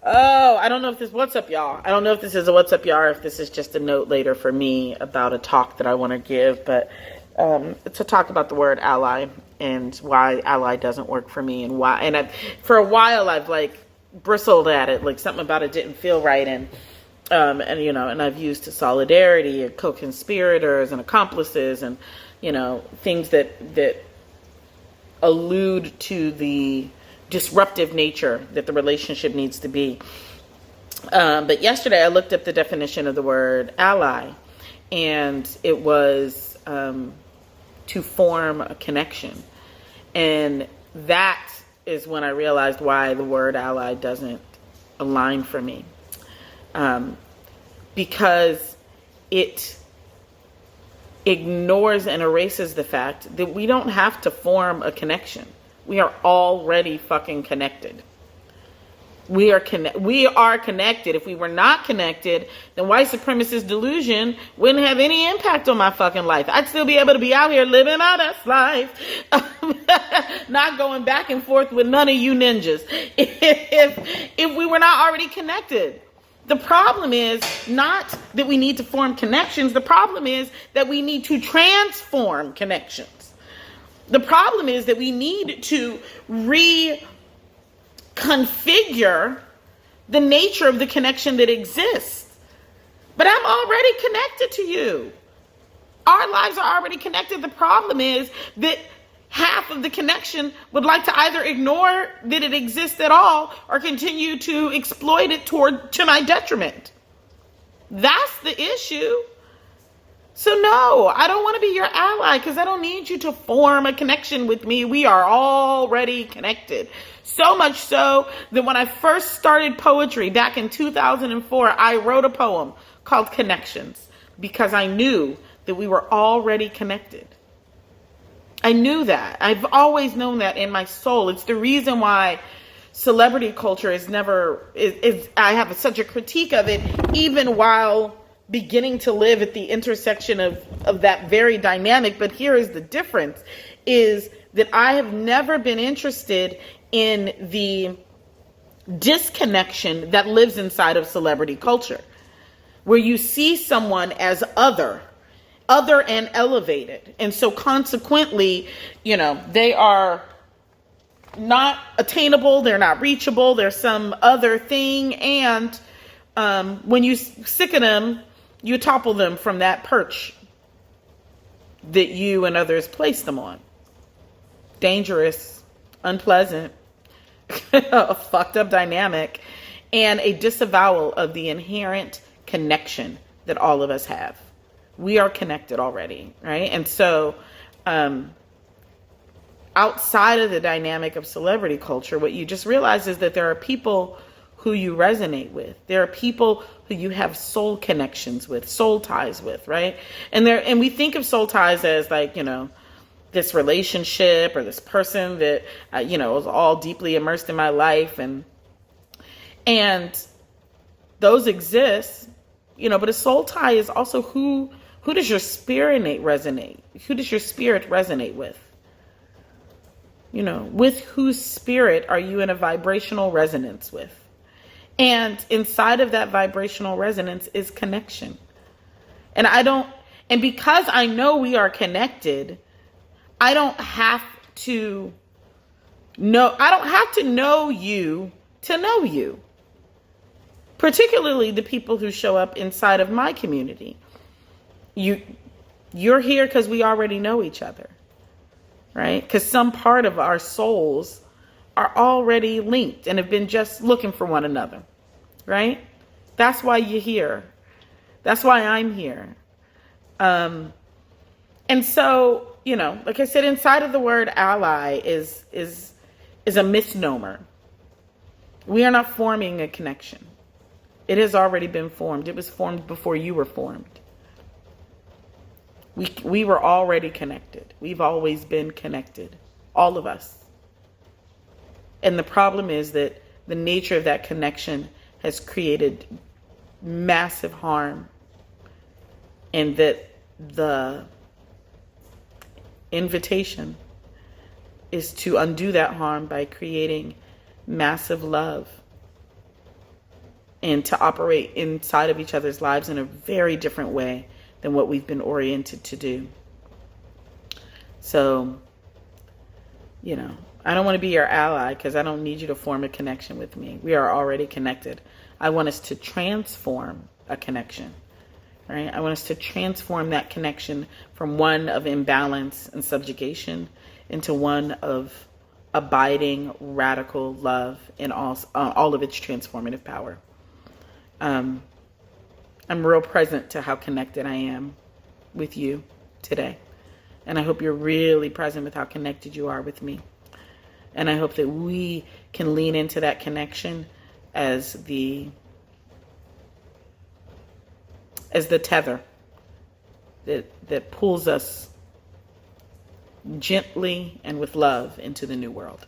Oh, I don't know if this, what's up, y'all? I don't know if this is a what's up, y'all, or if this is just a note later for me about a talk that I want to give, but it's a talk about the word ally and why ally doesn't work for me and why. And for a while, I've like bristled at it, like something about it didn't feel right. And you know, and I've used solidarity and co-conspirators and accomplices and, you know, things that allude to the disruptive nature that the relationship needs to be. But yesterday I looked up the definition of the word ally, and it was to form a connection. And that is when I realized why the word ally doesn't align for me. Because it ignores and erases the fact that we don't have to form a connection. We are already fucking connected. We are connected. If we were not connected, then white supremacist delusion wouldn't have any impact on my fucking life. I'd still be able to be out here living my best life, not going back and forth with none of you ninjas. If we were not already connected. The problem is not that we need to form connections. The problem is that we need to transform connections. The problem is that we need to reconfigure the nature of the connection that exists. But I'm already connected to you. Our lives are already connected. The problem is that half of the connection would like to either ignore that it exists at all or continue to exploit it to my detriment. That's the issue. So no, I don't want to be your ally because I don't need you to form a connection with me. We are already connected. So much so that when I first started poetry back in 2004, I wrote a poem called Connections because I knew that we were already connected. I knew that. I've always known that in my soul. It's the reason why celebrity culture is I have such a critique of it, even while beginning to live at the intersection of that very dynamic. But here is the difference, is that I have never been interested in the disconnection that lives inside of celebrity culture, where you see someone as other and elevated. And so consequently, you know, they are not attainable. They're not reachable. They're some other thing. And when you sick of them, you topple them from that perch that you and others place them on. Dangerous, unpleasant, a fucked up dynamic, and a disavowal of the inherent connection that all of us have. We are connected already, right? And so outside of the dynamic of celebrity culture, what you just realize is that there are people who you resonate with. There are people who you have soul connections with, soul ties with, right? And we think of soul ties as like, you know, this relationship or this person that, you know, is all deeply immersed in my life. And those exist, you know, but a soul tie is also who does your spirit resonate? Who does your spirit resonate with? You know, with whose spirit are you in a vibrational resonance with? And inside of that vibrational resonance is connection. And because I know we are connected, I don't have to know you to know you. Particularly the people who show up inside of my community. You're here because we already know each other, right? Because some part of our souls are already linked and have been just looking for one another, right? That's why you're here. That's why I'm here. And so, you know, like I said, inside of the word ally is a misnomer. We are not forming a connection. It has already been formed. It was formed before you were formed. We were already connected. We've always been connected. All of us. And the problem is that the nature of that connection has created massive harm. And that the invitation is to undo that harm by creating massive love and to operate inside of each other's lives in a very different way than what we've been oriented to do. So, I don't want to be your ally because I don't need you to form a connection with me. We are already connected. I want us to transform a connection, right? I want us to transform that connection from one of imbalance and subjugation into one of abiding, radical love in all of its transformative power. I'm real present to how connected I am with you today. And I hope you're really present with how connected you are with me. And I hope that we can lean into that connection as the tether that pulls us gently and with love into the new world.